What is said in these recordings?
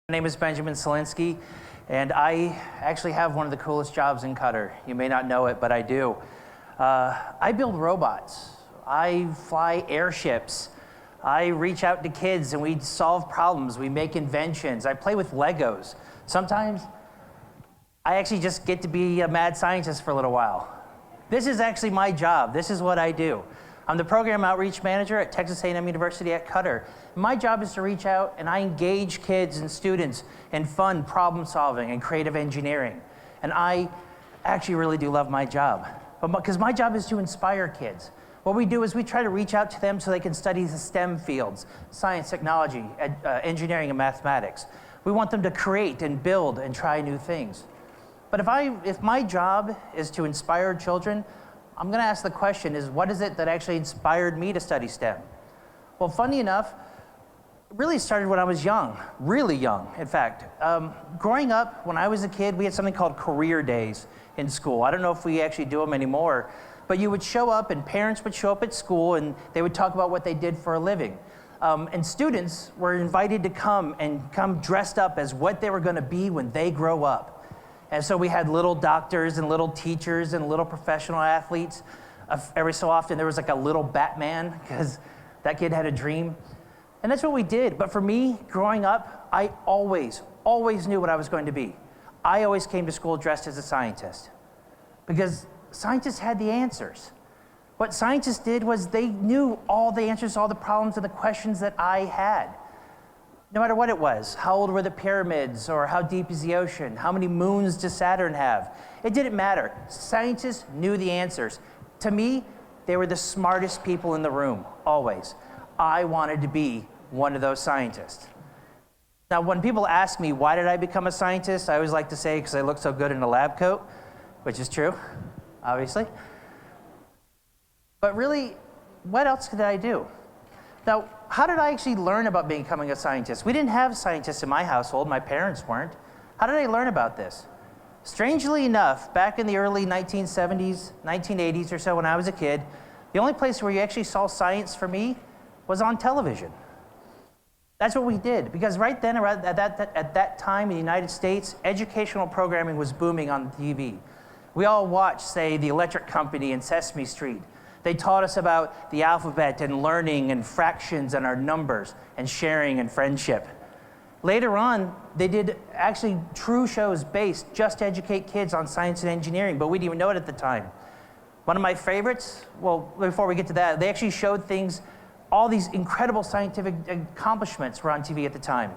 My name is Benjamin Cieslinski, and I actually have one of the coolest jobs in Qatar. You may not know it, but I do. I build robots. I fly airships. I reach out to kids and we solve problems. We make inventions. I play with Legos. Sometimes I actually just get to be a mad scientist for a little while. This is actually my job. This is what I do. I'm the program outreach manager at Texas A&M University at Qatar. My job is to reach out and I engage kids and students in fun problem solving and creative engineering. And I actually really do love my job. Because my job is to inspire kids. What we do is we try to reach out to them so they can study the STEM fields, science, technology, engineering, and mathematics. We want them to create and build and try new things. But if my job is to inspire children, I'm going to ask the question is, what is it that actually inspired me to study STEM? Well, funny enough, it really started when I was young, really young, in fact. Growing up, when I was a kid, we had something called career days in school. I don't know if we actually do them anymore, but you would show up and parents would show up at school and they would talk about what they did for a living. And students were invited to come dressed up as what they were going to be when they grow up. And so we had little doctors and little teachers and little professional athletes. Every so often there was like a little Batman because that kid had a dream. And that's what we did. But for me, growing up, I always knew what I was going to be. I always came to school dressed as a scientist because scientists had the answers. What scientists did was they knew all the answers to all the problems and the questions that I had. No matter what it was, how old were the pyramids, or how deep is the ocean, how many moons does Saturn have? It didn't matter. Scientists knew the answers. To me, they were the smartest people in the room, always. I wanted to be one of those scientists. Now, when people ask me, why did I become a scientist? I always like to say, because I look so good in a lab coat, which is true, obviously. But really, what else could I do? Now, how did I actually learn about becoming a scientist? We didn't have scientists in my household. My parents weren't. How did I learn about this? Strangely enough, back in the early 1970s, 1980s or so when I was a kid, the only place where you actually saw science for me was on television. That's what we did, because right then, at that time in the United States, educational programming was booming on TV. We all watched, say, The Electric Company and Sesame Street. They taught us about the alphabet and learning and fractions and our numbers and sharing and friendship. Later on, they did actually true shows based just to educate kids on science and engineering, but we didn't even know it at the time. One of my favorites, well, before we get to that, they actually showed things, all these incredible scientific accomplishments were on TV at the time.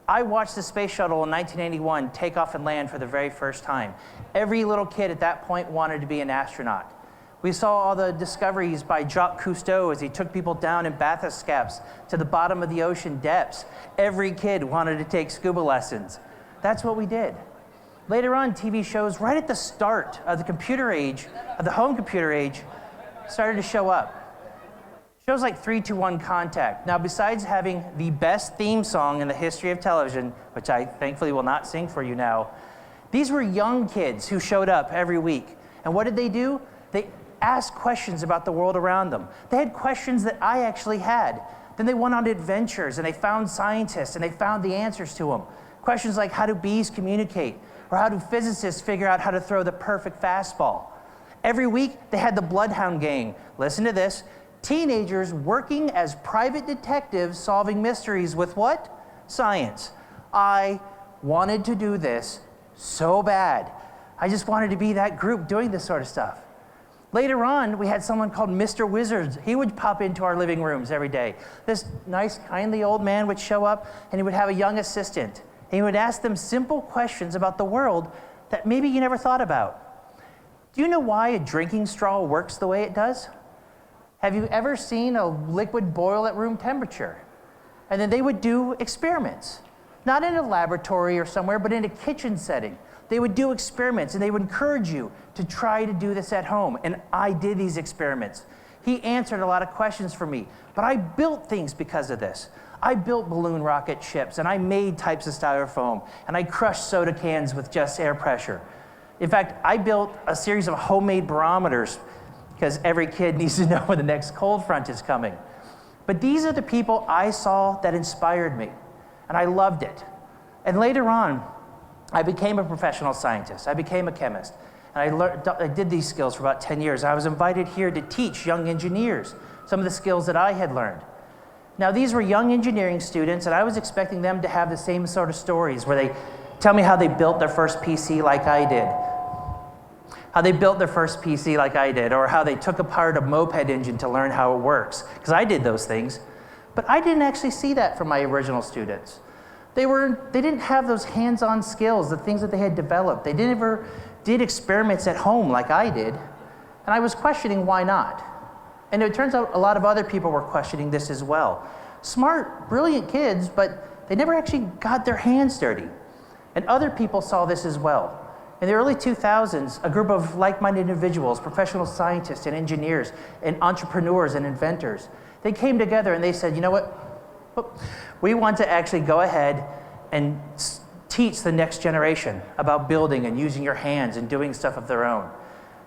I watched the space shuttle in 1981 take off and land for the very first time. Every little kid at that point wanted to be an astronaut. We saw all the discoveries by Jacques Cousteau as he took people down in bathyscaps to the bottom of the ocean depths. Every kid wanted to take scuba lessons. That's what we did. Later on, TV shows right at the start of the computer age, of the home computer age, started to show up. Shows like 3-2-1 Contact. Now, besides having the best theme song in the history of television, which I thankfully will not sing for you now, these were young kids who showed up every week. And what did they do? They asked questions about the world around them. They had questions that I actually had. Then they went on adventures and they found scientists and they found the answers to them. Questions like, how do bees communicate? Or how do physicists figure out how to throw the perfect fastball? Every week, they had the Bloodhound Gang. Listen to this. Teenagers working as private detectives solving mysteries with what? Science. I wanted to do this so bad. I just wanted to be that group doing this sort of stuff. Later on, we had someone called Mr. Wizards. He would pop into our living rooms every day. This nice, kindly old man would show up, and he would have a young assistant. And he would ask them simple questions about the world that maybe you never thought about. Do you know why a drinking straw works the way it does? Have you ever seen a liquid boil at room temperature? And then they would do experiments. Not in a laboratory or somewhere, but in a kitchen setting. They would do experiments, and they would encourage you to try to do this at home. And I did these experiments. He answered a lot of questions for me, but I built things because of this. I built balloon rocket ships, and I made types of styrofoam, and I crushed soda cans with just air pressure. In fact, I built a series of homemade barometers because every kid needs to know when the next cold front is coming. But these are the people I saw that inspired me, and I loved it. And later on, I became a professional scientist. I became a chemist. And I did these skills for about 10 years. I was invited here to teach young engineers some of the skills that I had learned. Now, these were young engineering students, and I was expecting them to have the same sort of stories where they tell me how they built their first PC like I did. How they built their first PC like I did, or how they took apart a moped engine to learn how it works, because I did those things. But I didn't actually see that from my original students. They didn't have those hands-on skills, the things that they had developed. They never did experiments at home like I did, and I was questioning why not. And it turns out a lot of other people were questioning this as well. Smart, brilliant kids, but they never actually got their hands dirty. And other people saw this as well. In the early 2000s, a group of like-minded individuals, professional scientists and engineers and entrepreneurs and inventors, they came together and they said, you know what? We want to actually go ahead and teach the next generation about building and using your hands and doing stuff of their own.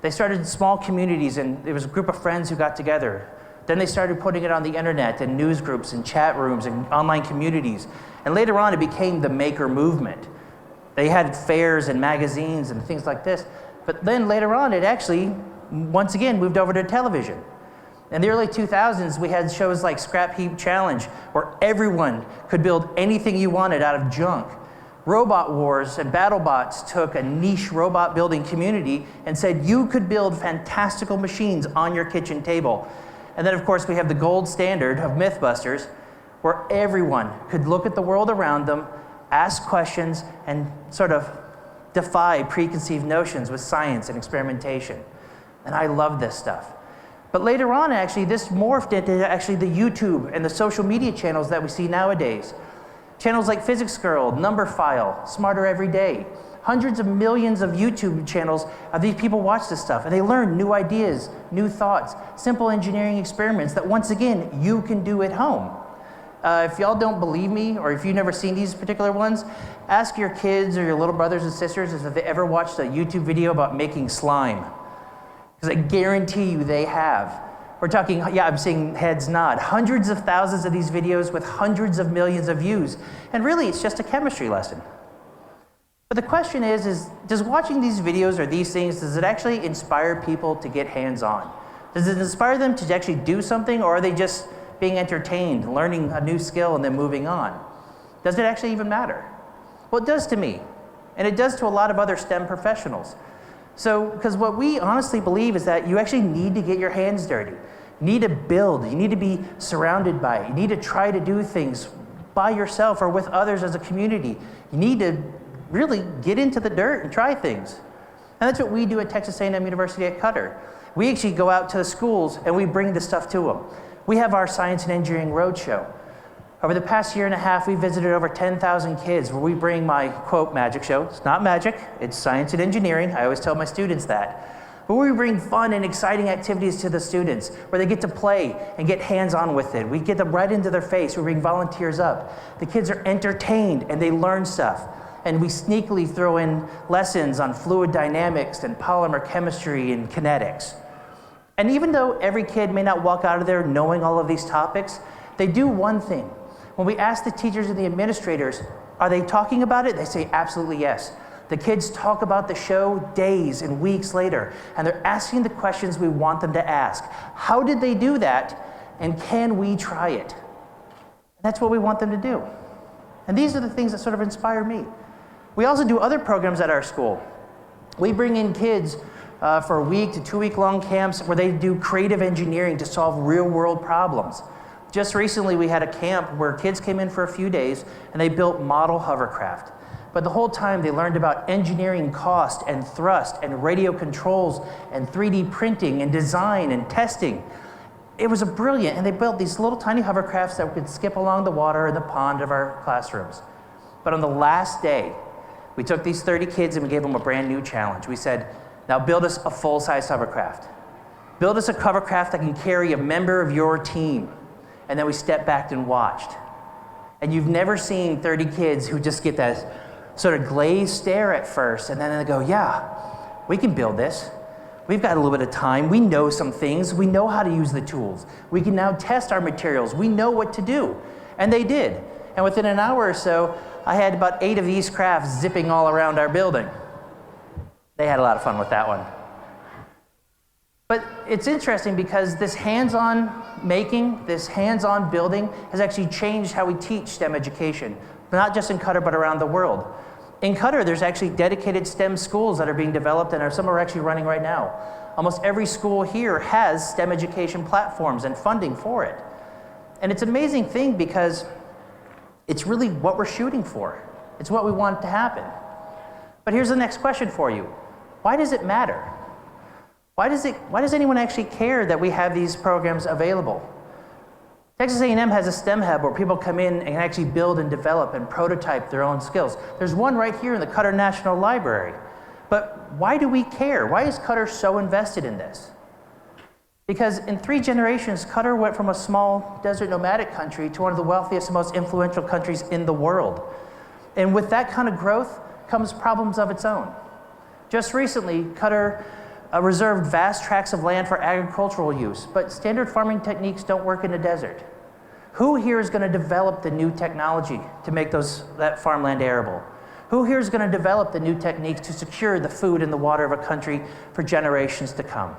They started small communities, and there was a group of friends who got together. Then they started putting it on the internet and news groups and chat rooms and online communities. And later on, it became the maker movement. They had fairs and magazines and things like this. But then later on, it actually, once again, moved over to television. In the early 2000s, we had shows like Scrap Heap Challenge, where everyone could build anything you wanted out of junk. Robot Wars and BattleBots took a niche robot building community and said you could build fantastical machines on your kitchen table. And then, of course, we have the gold standard of Mythbusters, where everyone could look at the world around them, ask questions, and sort of defy preconceived notions with science and experimentation. And I love this stuff. But later on, actually, this morphed into actually the YouTube and the social media channels that we see nowadays. Channels like Physics Girl, Numberphile, Smarter Every Day. Hundreds of millions of YouTube channels of these people watch this stuff, and they learn new ideas, new thoughts, simple engineering experiments that, once again, you can do at home. If y'all don't believe me, or if you've never seen these particular ones, ask your kids or your little brothers and sisters if they ever watched a YouTube video about making slime. Because I guarantee you they have. We're talking, yeah, I'm seeing heads nod. Hundreds of thousands of these videos with hundreds of millions of views. And really, it's just a chemistry lesson. But the question is does watching these videos or these things, does it actually inspire people to get hands-on? Does it inspire them to actually do something, or are they just being entertained, learning a new skill, and then moving on? Does it actually even matter? Well, it does to me, and it does to a lot of other STEM professionals. So, because what we honestly believe is that you actually need to get your hands dirty. You need to build, you need to be surrounded by it, you need to try to do things by yourself or with others as a community. You need to really get into the dirt and try things. And that's what we do at Texas A&M University at Qatar. We actually go out to the schools and we bring this stuff to them. We have our Science and Engineering Roadshow. Over the past year and a half, we visited over 10,000 kids where we bring my, quote, magic show. It's not magic, it's science and engineering. I always tell my students that. But we bring fun and exciting activities to the students where they get to play and get hands-on with it. We get them right into their face. We bring volunteers up. The kids are entertained and they learn stuff. And we sneakily throw in lessons on fluid dynamics and polymer chemistry and kinetics. And even though every kid may not walk out of there knowing all of these topics, they do one thing. When we ask the teachers and the administrators, are they talking about it? They say absolutely yes. The kids talk about the show days and weeks later, and they're asking the questions we want them to ask. How did they do that, and can we try it? That's what we want them to do. And these are the things that sort of inspire me. We also do other programs at our school. We bring in kids for a week to 2 week long camps where they do creative engineering to solve real world problems. Just recently, we had a camp where kids came in for a few days and they built model hovercraft. But the whole time they learned about engineering cost and thrust and radio controls and 3D printing and design and testing. It was brilliant, and they built these little tiny hovercrafts that could skip along the water in the pond of our classrooms. But on the last day, we took these 30 kids and we gave them a brand new challenge. We said, now build us a full-size hovercraft. Build us a hovercraft that can carry a member of your team. And then we stepped back and watched. And you've never seen 30 kids who just get that sort of glazed stare at first, and then they go, yeah, we can build this. We've got a little bit of time. We know some things. We know how to use the tools. We can now test our materials. We know what to do. And they did. And within an hour or so, I had about 8 of these crafts zipping all around our building. They had a lot of fun with that one. But it's interesting because this hands-on making, this hands-on building has actually changed how we teach STEM education, not just in Qatar, but around the world. In Qatar, there's actually dedicated STEM schools that are being developed, and some are actually running right now. Almost every school here has STEM education platforms and funding for it. And it's an amazing thing because it's really what we're shooting for. It's what we want to happen. But here's the next question for you. Why does it matter? Why does anyone actually care that we have these programs available? Texas A&M has a STEM hub where people come in and actually build and develop and prototype their own skills. There's one right here in the Qatar National Library. But why do we care? Why is Qatar so invested in this? Because in 3 generations, Qatar went from a small desert nomadic country to one of the wealthiest and most influential countries in the world. And with that kind of growth comes problems of its own. Just recently, Qatar reserved vast tracts of land for agricultural use, but standard farming techniques don't work in a desert. Who here is going to develop the new technology to make that farmland arable? Who here is going to develop the new techniques to secure the food and the water of a country for generations to come?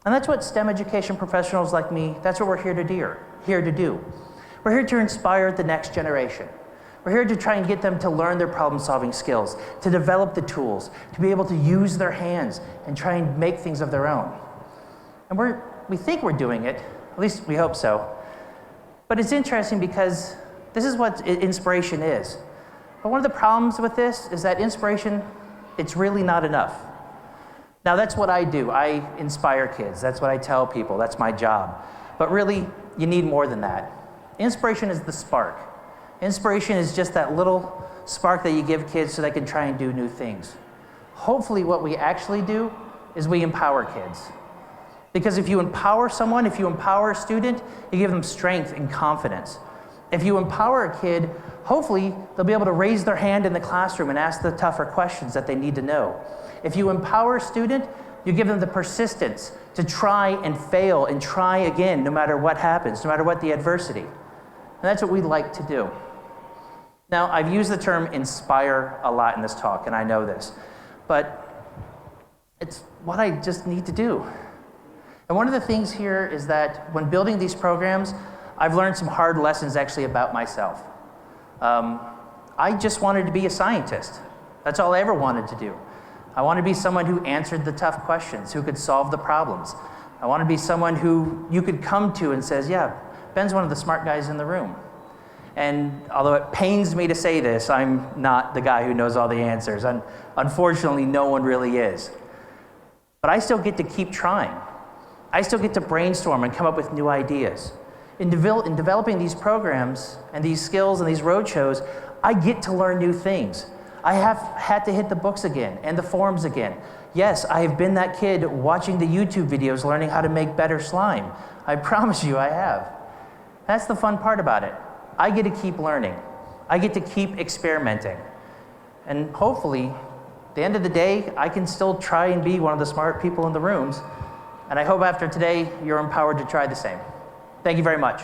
And that's what STEM education professionals like me, that's what we're here to do. We're here to inspire the next generation. We're here to try and get them to learn their problem-solving skills, to develop the tools, to be able to use their hands and try and make things of their own. And we think we're doing it, at least we hope so. But it's interesting because this is what inspiration is. But one of the problems with this is that inspiration, it's really not enough. Now that's what I do. I inspire kids. That's what I tell people. That's my job. But really, you need more than that. Inspiration is the spark. Inspiration is just that little spark that you give kids so they can try and do new things. Hopefully what we actually do is we empower kids. Because if you empower someone, if you empower a student, you give them strength and confidence. If you empower a kid, hopefully they'll be able to raise their hand in the classroom and ask the tougher questions that they need to know. If you empower a student, you give them the persistence to try and fail and try again no matter what happens, no matter what the adversity. And that's what we like to do. Now, I've used the term inspire a lot in this talk, and I know this, but it's what I just need to do. And one of the things here is that when building these programs, I've learned some hard lessons actually about myself. I just wanted to be a scientist. That's all I ever wanted to do. I wanted to be someone who answered the tough questions, who could solve the problems. I wanted to be someone who you could come to and says, yeah, Ben's one of the smart guys in the room. And although it pains me to say this, I'm not the guy who knows all the answers. And unfortunately, no one really is. But I still get to keep trying. I still get to brainstorm and come up with new ideas. In developing these programs and these skills and these roadshows, I get to learn new things. I have had to hit the books again and the forums again. Yes, I have been that kid watching the YouTube videos learning how to make better slime. I promise you I have. That's the fun part about it. I get to keep learning. I get to keep experimenting. And hopefully, at the end of the day, I can still try and be one of the smart people in the rooms. And I hope after today, you're empowered to try the same. Thank you very much.